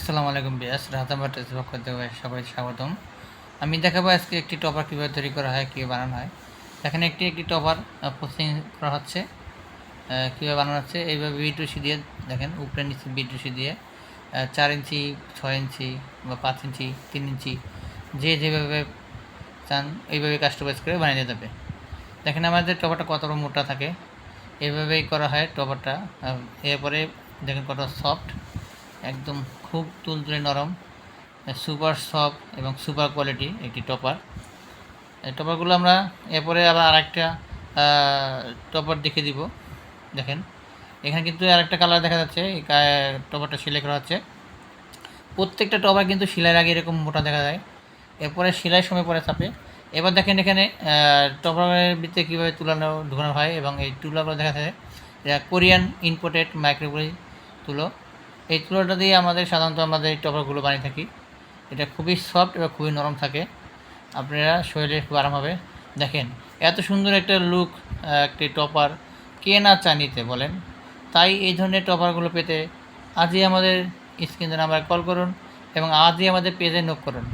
আসসালামু আলাইকুম বিয়াস রাহাতাম বাটার্স পক্ষ থেকে সবাই স্বাগতম। আমি দেখাবো আজকে একটি টপার কীভাবে তৈরি করা হয়, কীভাবে বানানো হয়। এখানে একটি টপার প্রসেসিং করা হচ্ছে। কীভাবে বানানো হচ্ছে, এইভাবে বিটুসি দিয়ে দেখেন, উপরে নিচে বিটুসি দিয়ে 4 ইঞ্চি, 6 ইঞ্চি বা 5 ইঞ্চি, 3 ইঞ্চি যেভাবে চান এইভাবে কাস্টমাইজ করে বানিয়ে দিতে হবে। দেখেন আমাদের টপারটা কত মোটা থাকে, এইভাবেই করা হয় টপারটা। এরপরে দেখেন কত সফট, একদম খুব তুলতুলে নরম, সুপার সফট এবং সুপার কোয়ালিটি একটি টপার। এই টপারগুলো আমরা এরপরে আবার আরেকটা টপার দেখে দিব। দেখেন এখানে কিন্তু আরেকটা কালার দেখা যাচ্ছে, এই টপারটা সেলাই করা হচ্ছে। প্রত্যেকটা টপার কিন্তু সেলাইয়ের আগে এরকম মোটা দেখা যায়, এরপরে সেলাই সময় পরে চাপে। এবার দেখেন এখানে টপারের ভিতরে কীভাবে তুলানো ঢোকানো হয়, এবং এই তুলাগুলো দেখা যায় কোরিয়ান ইম্পোর্টেড মাইক্রোওয়েভ তুলো। এই তুলোটা দিয়ে সাধারণত আমাদের এই টপারগুলো বানিয়ে থাকি। এটা খুবই সফট এবং খুবই নরম থাকে, আপনারা শরীরে খুব আরাম হবে। দেখেন এত সুন্দর একটা লুক, একটি টপার কে না চায় নিতে বলেন। তাই এই ধরনের টপারগুলো পেতে আজই আমাদের স্ক্রিনে নাম্বারে কল করুন এবং আজই আমাদের পেজে নক করুন।